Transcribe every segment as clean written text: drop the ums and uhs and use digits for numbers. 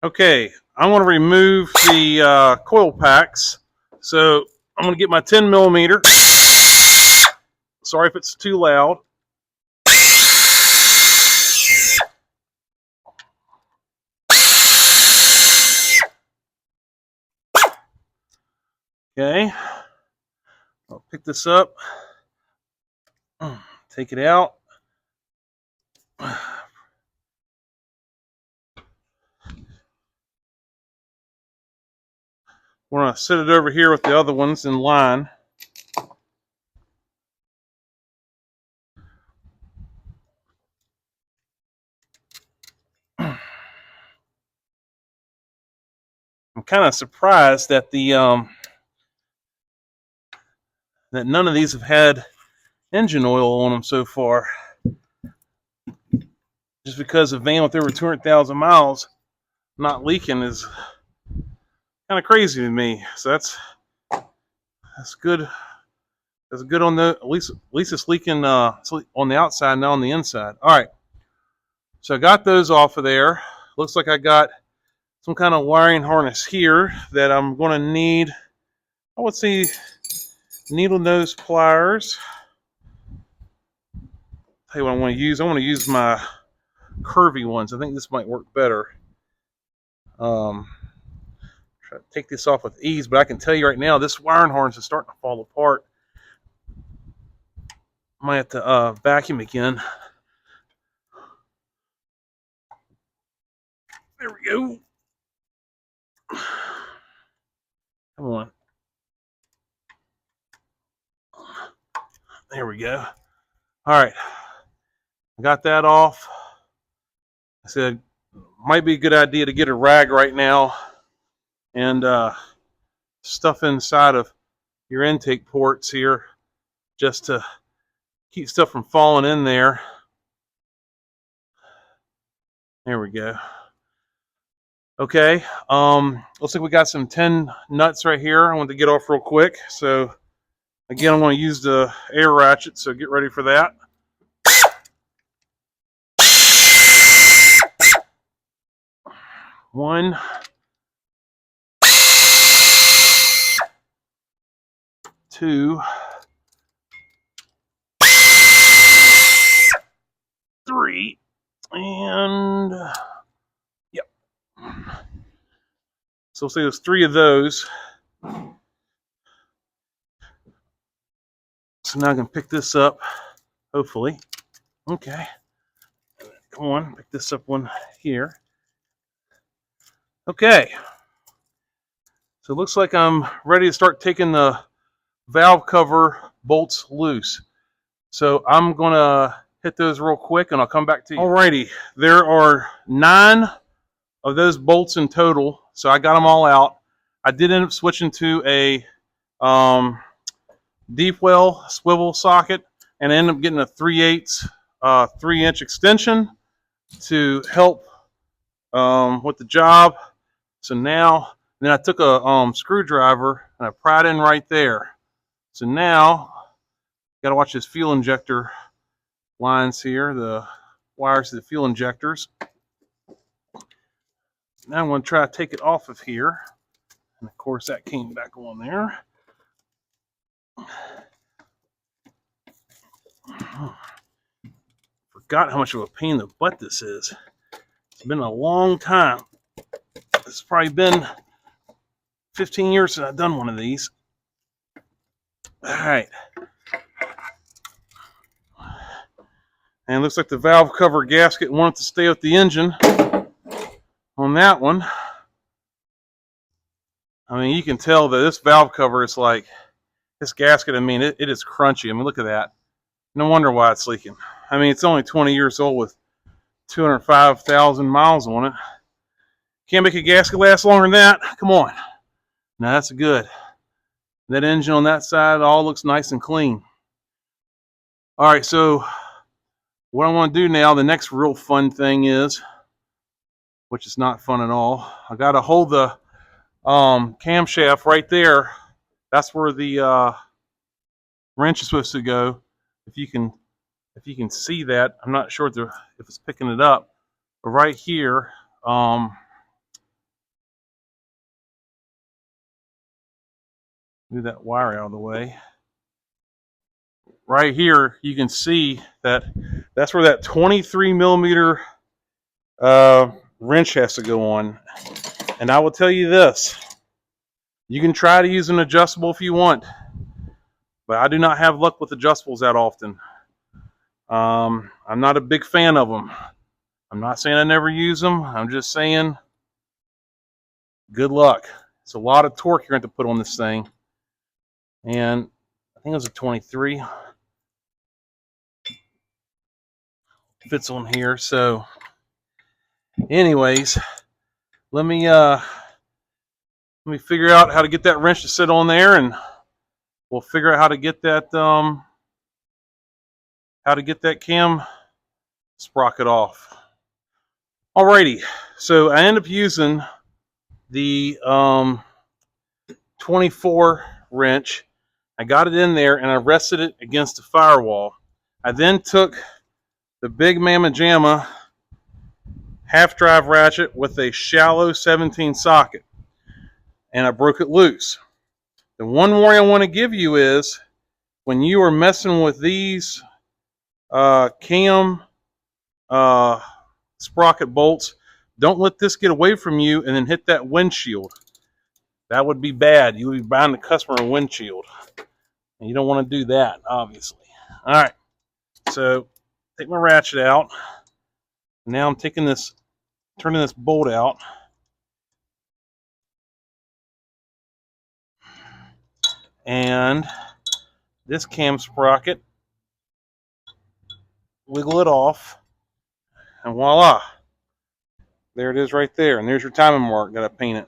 Okay, I want to remove the coil packs, so I'm going to get my 10 millimeter. Sorry if it's too loud. Okay, I'll pick this up, take it out. We're going to set it over here with the other ones in line. I'm kind of surprised that that none of these have had engine oil on them so far. Just because a van with over 200,000 miles not leaking is kind of crazy to me. So that's good. That's good on the at least it's leaking on the outside, not on the inside. All right. So I got those off of there. Looks like I got some kind of wiring harness here that I'm going to need. I would say needle nose pliers. Tell you what I want to use. I want to use my curvy ones. I think this might work better. Try to take this off with ease, but I can tell you right now, this wiring harness is starting to fall apart. I might have to vacuum again. There we go. Come on. There we go. All right. I got that off. I said, might be a good idea to get a rag right now and stuff inside of your intake ports here just to keep stuff from falling in there. There we go. Okay, looks like we got some 10 nuts right here I want to get off real quick. So again, I'm going to use the air ratchet, so get ready for that. One, two, three, and yep. So we'll say there's 3 of those. So now I can pick this up, hopefully. Okay. Come on, pick this up one here. Okay. So it looks like I'm ready to start taking the valve cover bolts loose. So I'm going to hit those real quick and I'll come back to you. Alrighty, there are 9 of those bolts in total. So I got them all out. I did end up switching to a deep well swivel socket and I ended up getting a 3/8 3-inch extension to help with the job. So now, then I took a screwdriver and I pried in right there. So now, got to watch this fuel injector lines here, the wires to the fuel injectors. Now I'm going to try to take it off of here. And of course that came back on there. Forgot how much of a pain in the butt this is. It's been a long time. It's probably been 15 years since I've done one of these. All right. And it looks like the valve cover gasket wanted to stay with the engine on that one. I mean, you can tell that this valve cover is like, this gasket, I mean, it is crunchy. I mean, look at that. No wonder why it's leaking. I mean, it's only 20 years old with 205,000 miles on it. Can't make a gasket last longer than that. Come on. Now that's good. That engine on that side all looks nice and clean. All right, so what I want to do now, the next real fun thing is, which is not fun at all, I got to hold the camshaft right there. That's where the wrench is supposed to go. If you can see that, I'm not sure if it's picking it up, but right here, Move that wire out of the way. Right here, you can see that that's where that 23 millimeter wrench has to go on. And I will tell you this, you can try to use an adjustable if you want, but I do not have luck with adjustables that often. I'm not a big fan of them. I'm not saying I never use them. I'm just saying good luck. It's a lot of torque you're going to put on this thing. And I think it was a 23. Fits on here. So anyways, let me figure out how to get that wrench to sit on there, and we'll figure out how to get that cam sprocket off. Alrighty, so I end up using the 24 wrench. I got it in there and I rested it against the firewall. I then took the big Mamma Jamma half drive ratchet with a shallow 17 socket and I broke it loose. The one warning I want to give you is when you are messing with these cam sprocket bolts, don't let this get away from you and then hit that windshield. That would be bad. You would be buying the customer a windshield. And you don't want to do that, obviously. All right. So take my ratchet out. Now I'm turning this bolt out. And this cam sprocket, wiggle it off, and voila. There it is right there. And there's your timing mark that I painted.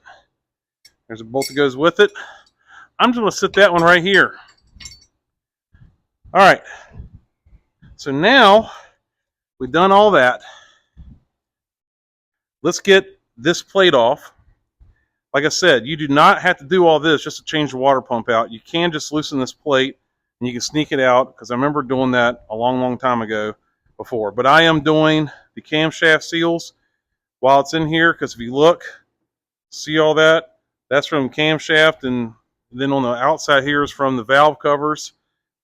There's a bolt that goes with it. I'm just going to set that one right here. All right. So now we've done all that. Let's get this plate off. Like I said, you do not have to do all this just to change the water pump out. You can just loosen this plate and you can sneak it out, because I remember doing that a long time ago before. But I am doing the camshaft seals while it's in here, because if you look, see all that? That's from camshaft, and then on the outside here is from the valve covers.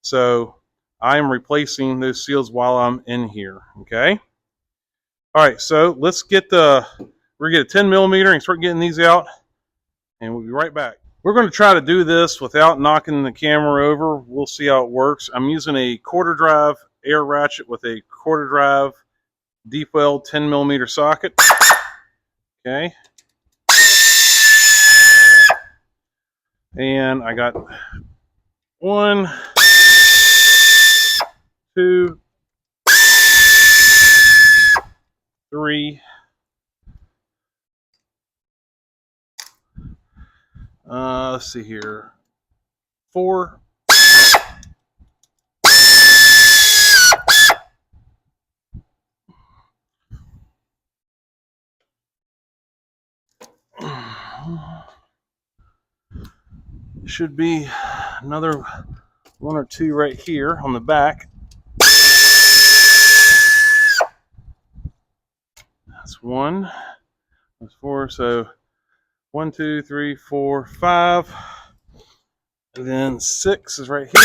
So I am replacing those seals while I'm in here, okay? All right, so let's get we're going to get a 10 millimeter and start getting these out, and we'll be right back. We're going to try to do this without knocking the camera over. We'll see how it works. I'm using a quarter drive air ratchet with a quarter drive deep well 10 millimeter socket. Okay. And I got 1, 2, 3. Let's see here. 4. Should be another 1 or 2 right here on the back. That's 1. That's 4. So 1, 2, 3, 4, 5. And then 6 is right here.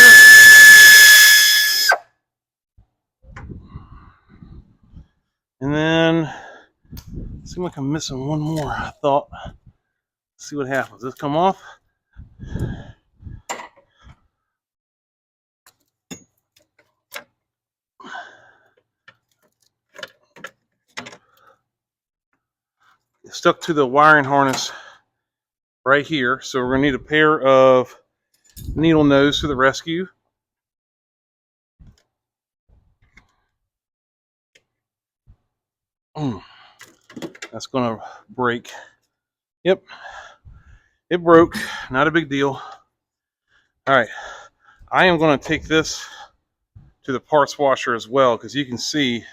And then, seems like I'm missing one more. I thought, let's see what happens. Does this come off? It stuck to the wiring harness right here. So we're going to need a pair of needle nose to the rescue. That's going to break. Yep, it broke. Not a big deal. All right, I am going to take this to the parts washer as well, because you can see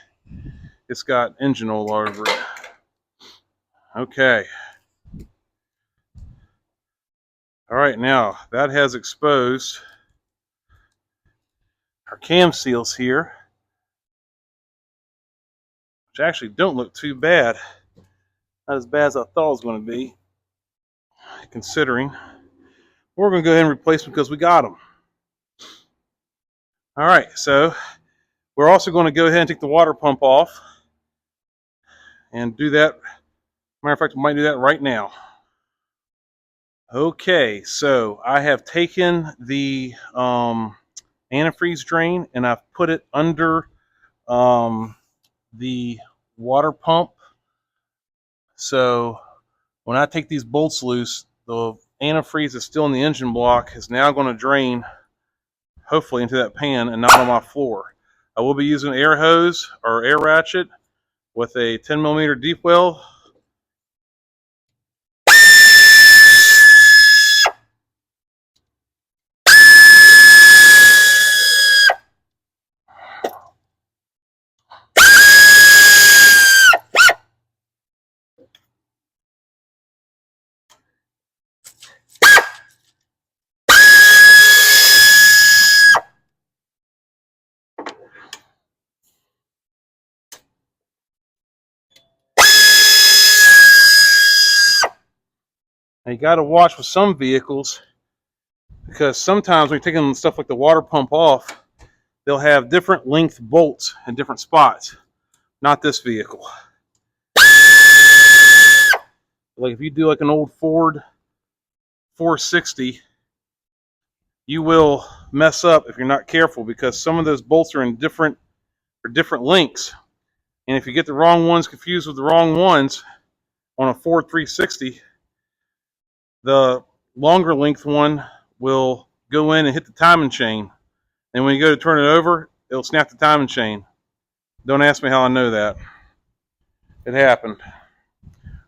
it's got engine oil all over it. Okay. All right, now that has exposed our cam seals here, which actually don't look too bad. Not as bad as I thought it was going to be, considering. We're going to go ahead and replace them because we got them. All right, so we're also going to go ahead and take the water pump off and do that. Matter of fact, we might do that right now. Okay, so I have taken the antifreeze drain and I've put it under the water pump. So when I take these bolts loose, the antifreeze that's still in the engine block is now going to drain, hopefully, into that pan and not on my floor. I will be using an air hose or air ratchet with a 10mm deep well. Now you got to watch with some vehicles, because sometimes when you're taking stuff like the water pump off, they'll have different length bolts in different spots. Not this vehicle. Like if you do like an old Ford 460, you will mess up if you're not careful, because some of those bolts are in different lengths. And if you get the wrong ones confused with the wrong ones on a Ford 360, the longer length one will go in and hit the timing chain. And when you go to turn it over, it'll snap the timing chain. Don't ask me how I know that. It happened.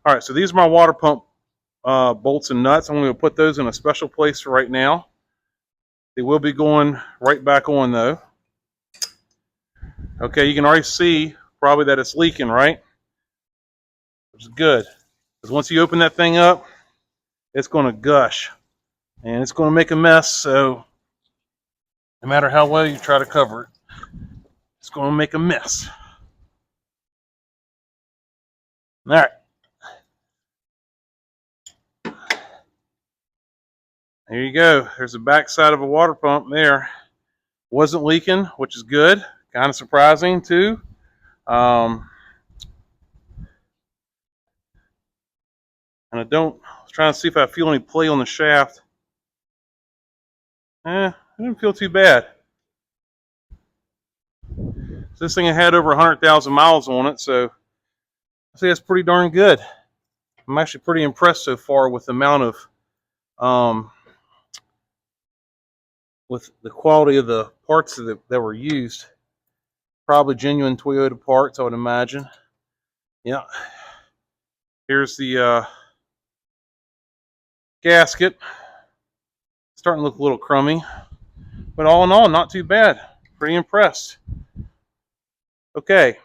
All right, so these are my water pump bolts and nuts. I'm going to put those in a special place for right now. They will be going right back on though. Okay, you can already see probably that it's leaking, right? Which is good, because once you open that thing up, it's going to gush and it's going to make a mess. So no matter how well you try to cover it, it's going to make a mess. All right. There you go. There's the back side of a water pump there. Wasn't leaking, which is good. Kind of surprising too. And I was trying to see if I feel any play on the shaft. I didn't feel too bad. So this thing had over 100,000 miles on it, so I say that's pretty darn good. I'm actually pretty impressed so far with the amount of with the quality of the parts that were used. Probably genuine Toyota parts, I would imagine. Yeah. Here's the gasket. Starting to look a little crummy, but all in all, not too bad. Pretty impressed. Okay,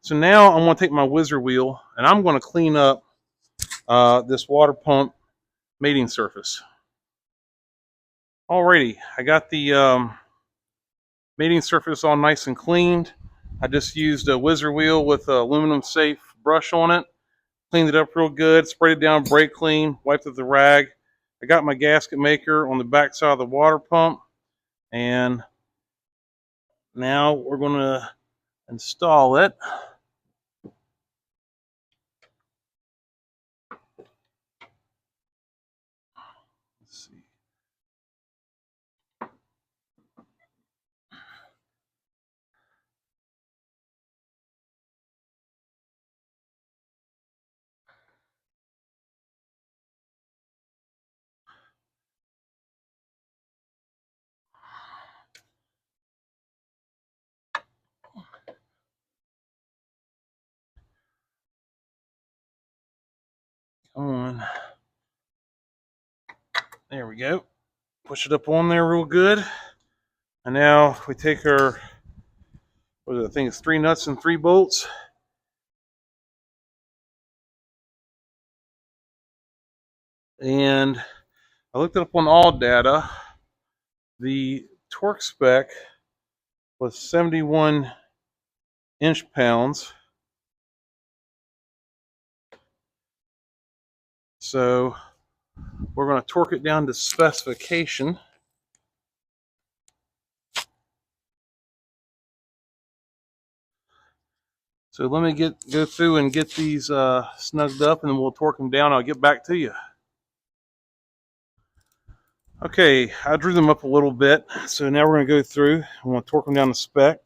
so now I'm going to take my whizzer wheel and I'm going to clean up this water pump mating surface. Alrighty, I got the mating surface all nice and cleaned. I just used a whizzer wheel with an aluminum safe brush on it. Cleaned it up real good, sprayed it down, brake clean, wiped it with a rag. I got my gasket maker on the back side of the water pump, and now we're going to install it. Let's see. Come on. There we go. Push it up on there real good. And now we take our, what is it, I think it's 3 nuts and 3 bolts. And I looked it up on all data. The torque spec was 71 inch-pounds. So we're going to torque it down to specification. So let me go through and get these snugged up, and then we'll torque them down. I'll get back to you. Okay, I drew them up a little bit, so now we're going to go through. I want to torque them down to spec.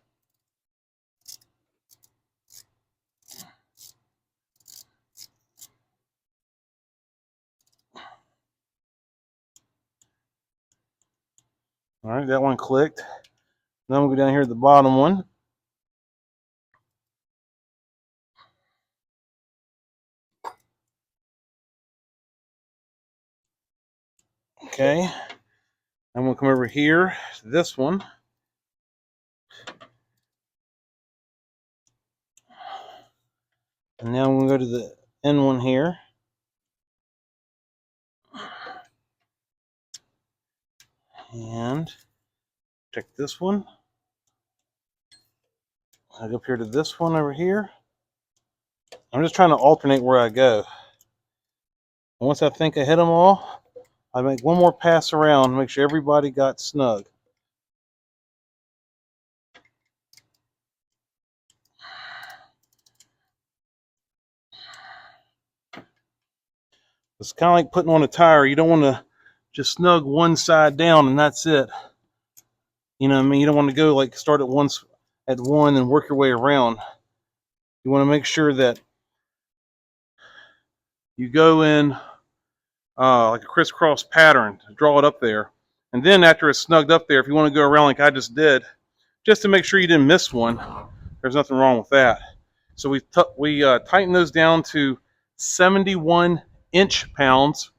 All right, that one clicked. Now I'm going to go down here to the bottom one. Okay, I'm going to come over here to this one. And now I'm going to go to the end one here. And check this one. I go up here to this one over here. I'm just trying to alternate where I go. And once I think I hit them all, I make one more pass around, make sure everybody got snug. It's kind of like putting on a tire. You don't want to just snug one side down and that's it. You know what I mean? You don't want to go like start at one and work your way around. You want to make sure that you go in like a crisscross pattern, draw it up there. And then after it's snugged up there, if you want to go around like I just did, just to make sure you didn't miss one, there's nothing wrong with that. So we tighten those down to 71 inch-pounds.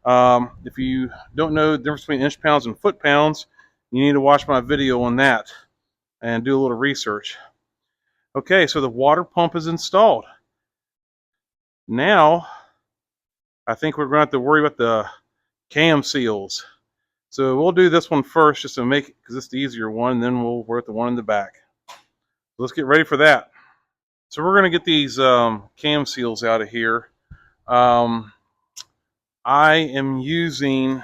If you don't know the difference between inch-pounds and foot-pounds, you need to watch my video on that and do a little research. Okay, so the water pump is installed. Now, I think we're going to have to worry about the cam seals. So we'll do this one first just to make it, because it's the easier one, and then we'll work the one in the back. So let's get ready for that. So we're going to get these cam seals out of here. I am using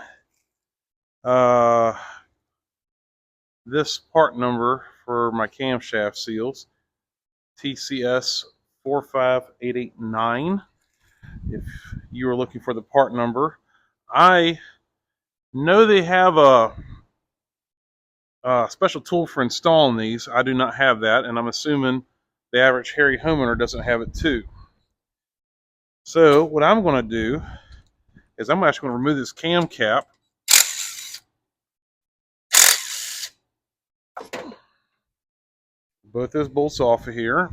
this part number for my camshaft seals, TCS 45889. If you are looking for the part number, I know they have a special tool for installing these. I do not have that, and I'm assuming the average hairy homeowner doesn't have it too. So what I'm going to do is I'm actually going to remove this cam cap. Both those bolts off of here.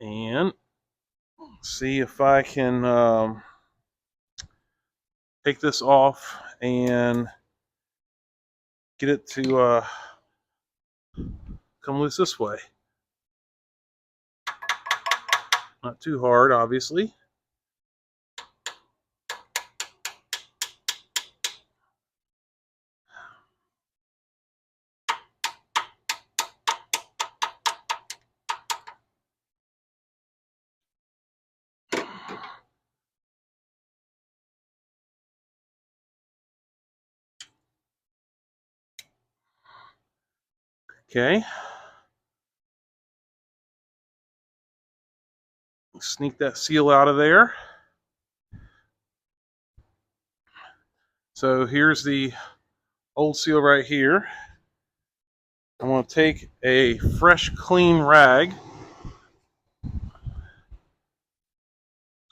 And see if I can take this off and get it to come loose this way. Not too hard, obviously. Okay. Sneak that seal out of there. So here's the old seal right here. I'm going to take a fresh, clean rag. I'm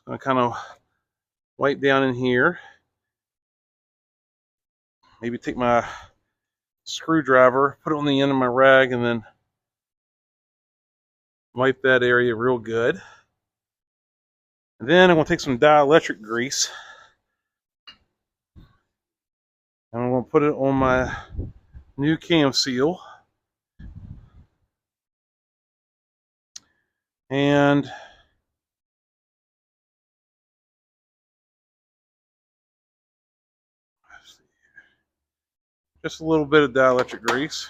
going to kind of wipe down in here. Maybe take my screwdriver, put it on the end of my rag, and then wipe that area real good. And then I'm going to take some dielectric grease. And I'm going to put it on my new cam seal. And just a little bit of dielectric grease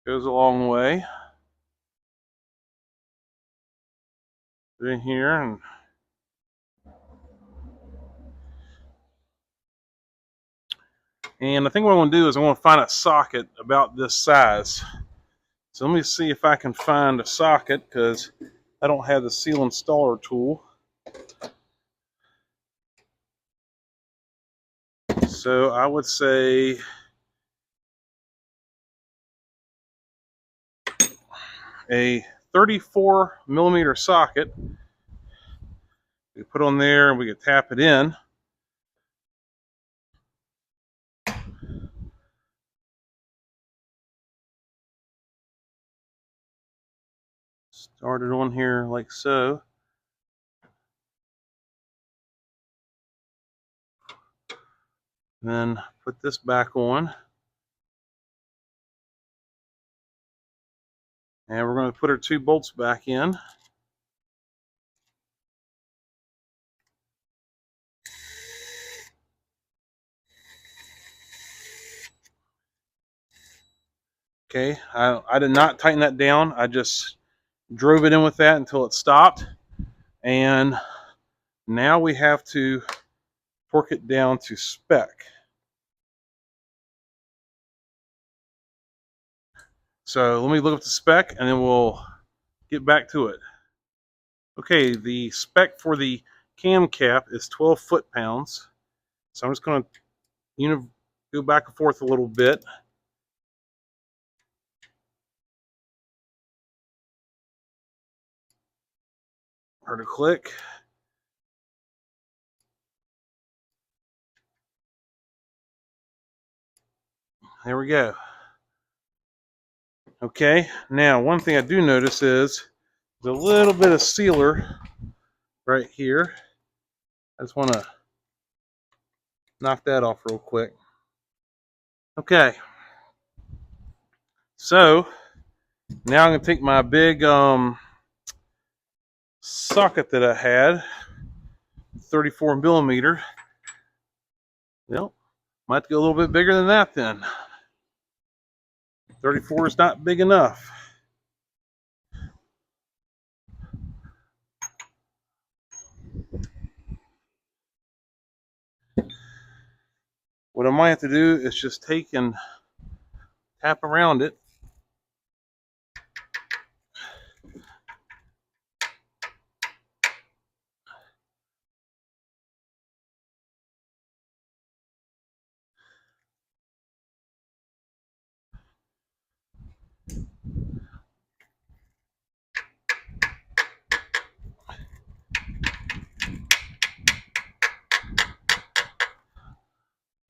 goes a long way. Put it in here and And I think what I'm going to do is I'm going to find a socket about this size. So let me see if I can find a socket, because I don't have the seal installer tool. So I would say a 34 millimeter socket. We put on there and we can tap it in. Start it on here like so. Then put this back on. And we're going to put our 2 bolts back in. Okay, I did not tighten that down. I just drove it in with that until it stopped. And now we have to torque it down to spec. So let me look up the spec and then we'll get back to it. Okay, the spec for the cam cap is 12 foot-pounds. So I'm just going to go back and forth a little bit. Hard to click. There we go. Okay, now one thing I do notice is there's a little bit of sealer right here. I just want to knock that off real quick. Okay, so now I'm going to take my big socket that I had, 34 millimeter. Well, might have to go a little bit bigger than that then. 34 is not big enough. What I might have to do is just take and tap around it.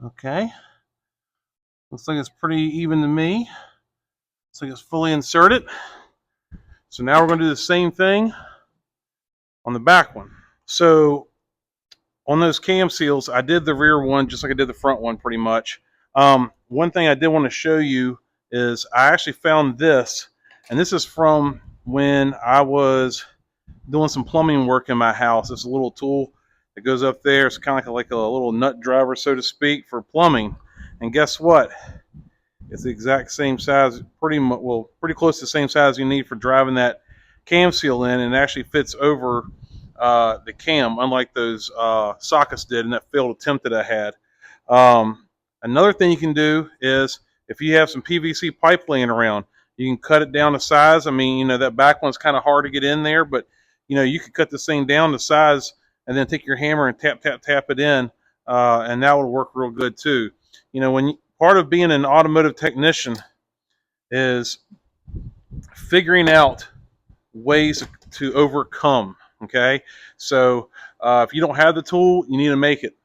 Okay. Looks like it's pretty even to me. Looks like it's fully inserted. So now we're going to do the same thing on the back one. So on those cam seals, I did the rear one just like I did the front one pretty much. One thing I did want to show you is I actually found this, and this is from when I was doing some plumbing work in my house. It's a little tool that goes up there. It's kind of like a little nut driver, so to speak, for plumbing. And guess what? It's the exact same size, pretty close to the same size you need for driving that cam seal in, and it actually fits over the cam, unlike those sockets did in that failed attempt that I had. Another thing you can do is, if you have some PVC pipe laying around, you can cut it down to size. I mean, you know, that back one's kind of hard to get in there, but you know, you could cut this thing down to size and then take your hammer and tap it in, and that would work real good too. You know, part of being an automotive technician is figuring out ways to overcome. Okay, so if you don't have the tool, you need to make it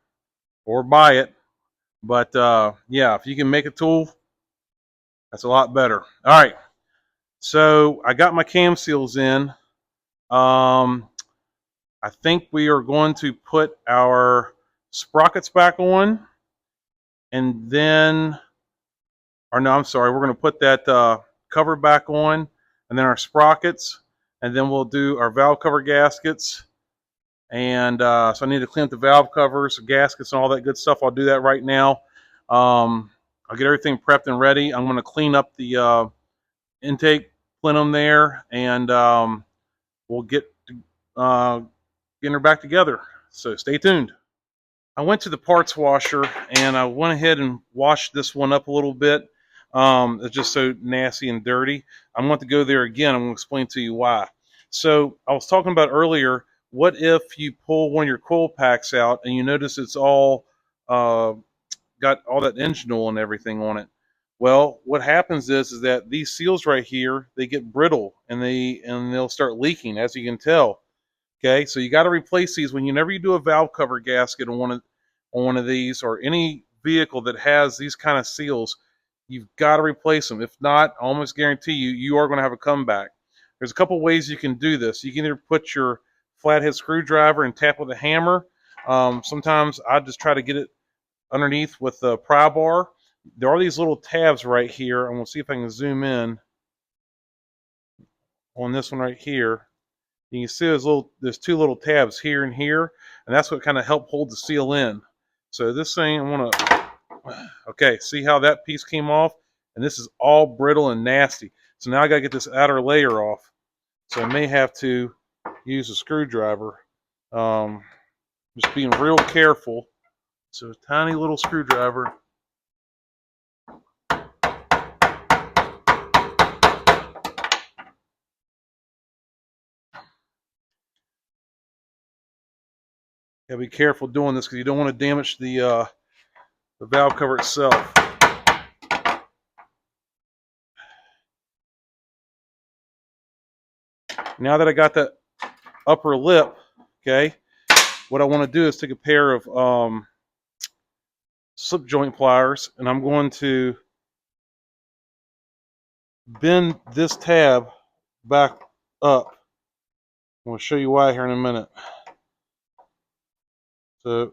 or buy it. But yeah, if you can make a tool, that's a lot better. All right, so I got my cam seals in. I think we are going to put our sprockets back on, and then, or no, I'm sorry, we're going to put that cover back on, and then our sprockets, and then we'll do our valve cover gaskets. And so I need to clean up the valve covers, gaskets, and all that good stuff. I'll do that right now. I'll get everything prepped and ready. I'm going to clean up the intake plenum there, and we'll get her back together. So stay tuned. I went to the parts washer and I went ahead and washed this one up a little bit. It's just so nasty and dirty. I'm going to go there again. I'm going to explain to you why. So I was talking about earlier, what if you pull one of your coil packs out and you notice it's all uh, got all that engine oil and everything on it? Well, what happens is that these seals right here, they get brittle and they'll start leaking, as you can tell. Okay, so you got to replace these whenever you do a valve cover gasket on one of these, or any vehicle that has these kind of seals. You've got to replace them. If not, I almost guarantee you are going to have a comeback. There's a couple ways you can do this. You can either put your flathead screwdriver and tap with a hammer. Sometimes I just try to get it underneath with the pry bar. There are these little tabs right here. I'm going to see if I can zoom in on this one right here. You can see there's two little tabs here and here, and that's what kind of help hold the seal in. So this thing, okay, see how that piece came off? And this is all brittle and nasty. So now I gotta get this outer layer off. So I may have to use a screwdriver. Just being real careful. So a tiny little screwdriver. Gotta be careful doing this because you don't want to damage the valve cover itself. Now that I got that upper lip, okay, what I want to do is take a pair of slip joint pliers, and I'm going to bend this tab back up. I'm going to show you why here in a minute. So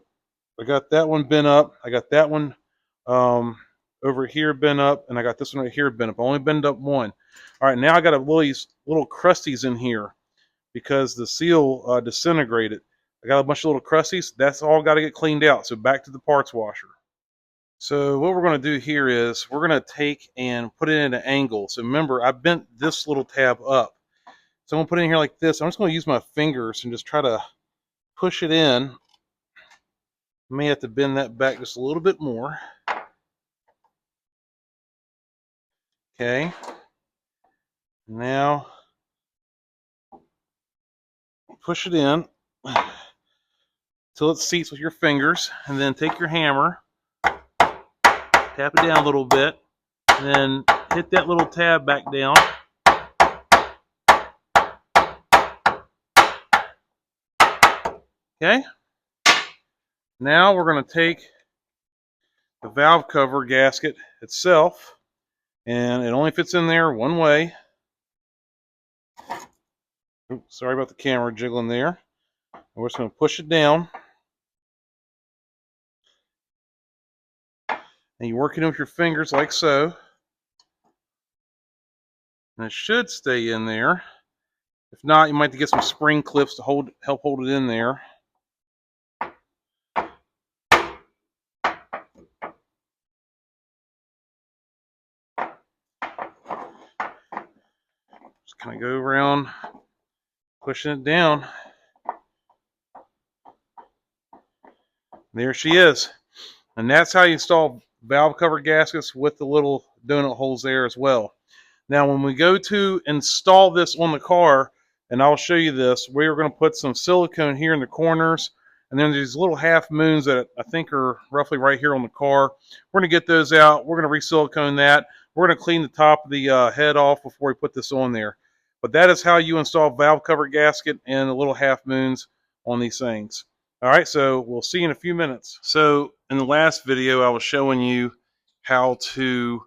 I got that one bent up. I got that one over here bent up, and I got this one right here bent up. I only bend up one. All right, now I got these little crusties in here because the seal disintegrated. I got a bunch of little crusties. That's all got to get cleaned out. So back to the parts washer. So what we're going to do here is we're going to take and put it in an angle. So remember, I bent this little tab up. So I'm going to put it in here like this. I'm just going to use my fingers and just try to push it in. May have to bend that back just a little bit more. Okay. Now, push it in till it seats with your fingers, and then take your hammer, tap it down a little bit, and then hit that little tab back down. Okay. Now we're going to take the valve cover gasket itself, and it only fits in there one way. Oops, sorry about the camera jiggling there. We're just going to push it down. And you work it in with your fingers like so. And it should stay in there. If not, you might have to get some spring clips to help hold it in there. Just kind of go around, pushing it down. There she is. And that's how you install valve cover gaskets with the little donut holes there as well. Now when we go to install this on the car, and I'll show you this, we're going to put some silicone here in the corners, and then these little half moons that I think are roughly right here on the car. We're going to get those out. We're going to re-silicone that. We're going to clean the top of the head off before we put this on there. But that is how you install valve cover gasket and the little half moons on these things. All right, so we'll see you in a few minutes. So in the last video, I was showing you how to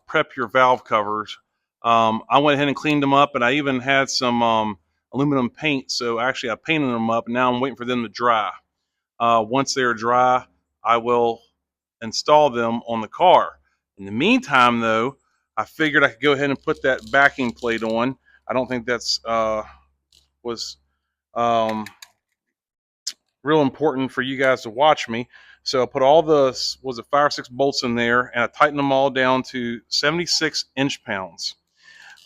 prep your valve covers. I went ahead and cleaned them up, and I even had some aluminum paint. So actually I painted them up, and now I'm waiting for them to dry. Once they're dry, I will install them on the car. In the meantime, though, I figured I could go ahead and put that backing plate on. I don't think that's was real important for you guys to watch me. So I put all the, was it 5 or 6 bolts in there, and I tightened them all down to 76 inch-pounds.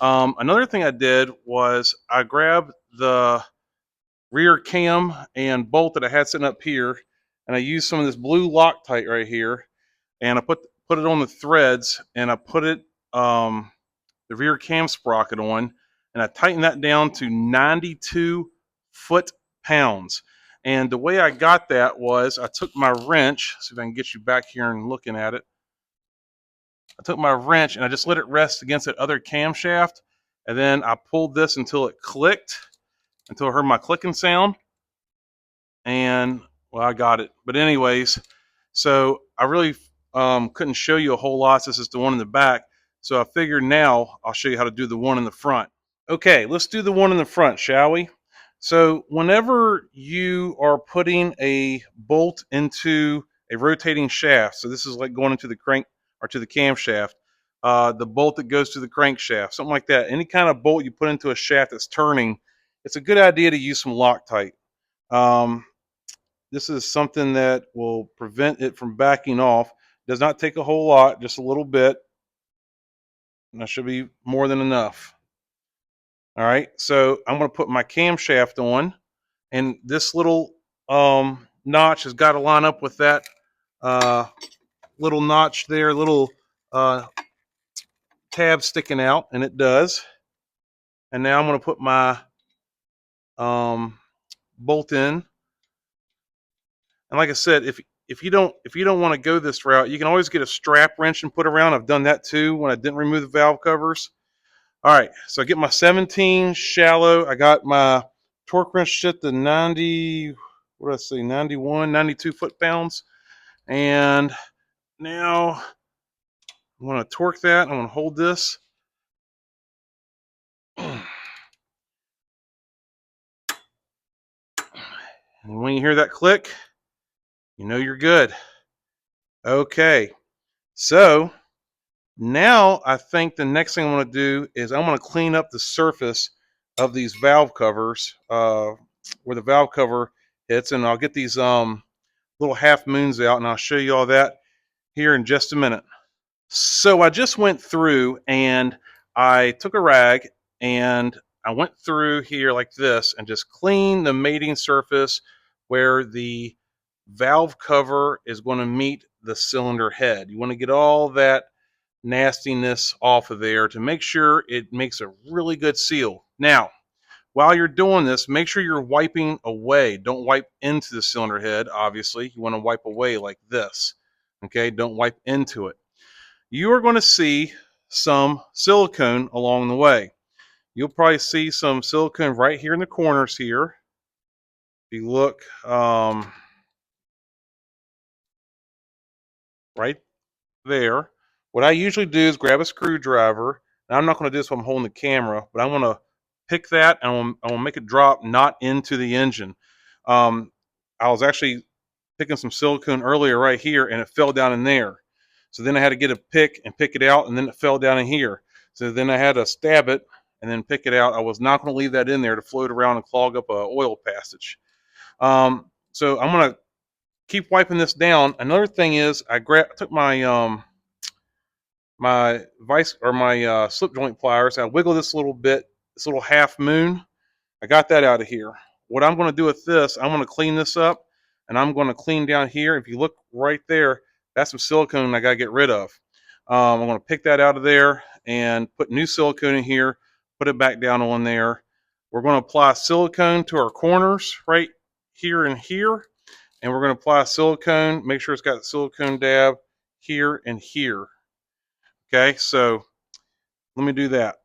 Another thing I did was I grabbed the rear cam and bolt that I had sitting up here, and I used some of this blue Loctite right here, and I put it on the threads, and I put it the rear cam sprocket on, and I tightened that down to 92 foot-pounds. And the way I got that was I took my wrench, see if I can get you back here and looking at it. I took my wrench and I just let it rest against that other camshaft, and then I pulled this until it clicked, until I heard my clicking sound, and well, I got it. But anyways, so I really couldn't show you a whole lot. This is the one in the back, so I figured now I'll show you how to do the one in the front. Okay, let's do the one in the front, shall we? So whenever you are putting a bolt into a rotating shaft, so this is like going into the crank or to the camshaft, the bolt that goes to the crankshaft, something like that. Any kind of bolt you put into a shaft that's turning, it's a good idea to use some Loctite. This is something that will prevent it from backing off. Does not take a whole lot, just a little bit, and that should be more than enough. All right, so I'm going to put my camshaft on, and this little notch has got to line up with that little notch there, little tab sticking out, and it does. And now I'm going to put my bolt in. And like I said, if you don't want to go this route, you can always get a strap wrench and put around. I've done that too when I didn't remove the valve covers. All right, so I get my 17 shallow. I got my torque wrench set to 90, what did I say, 91, 92 foot-pounds. And now I'm going to torque that. I'm going to hold this. And when you hear that click, you know you're good. Okay, so now I think the next thing I'm going to do is I'm going to clean up the surface of these valve covers, where the valve cover hits, and I'll get these little half moons out, and I'll show you all that here in just a minute. So I just went through and I took a rag and I went through here like this and just cleaned the mating surface where the valve cover is going to meet the cylinder head. You want to get all that nastiness off of there to make sure it makes a really good seal. Now, while you're doing this, make sure you're wiping away. Don't wipe into the cylinder head, obviously. You want to wipe away like this. Okay, don't wipe into it. You are going to see some silicone along the way. You'll probably see some silicone right here in the corners here. If you look right there, what I usually do is grab a screwdriver. Now, I'm not going to do this while I'm holding the camera, but I'm going to pick that and I will make it drop not into the engine. I was actually picking some silicone earlier right here, and it fell down in there. So then I had to get a pick and pick it out, and then it fell down in here. So then I had to stab it and then pick it out. I was not going to leave that in there to float around and clog up a oil passage. So I'm going to keep wiping this down. Another thing is I took my my vice or my slip joint pliers. I wiggle this little bit, this little half moon. I got that out of here. What I'm going to do with this, I'm going to clean this up, and I'm going to clean down here. If you look right there, that's some silicone I got to get rid of. I'm going to pick that out of there and put new silicone in here, put it back down on there. We're going to apply silicone to our corners right here and here, and we're going to apply silicone, make sure it's got silicone dab here and here. Okay, so let me do that.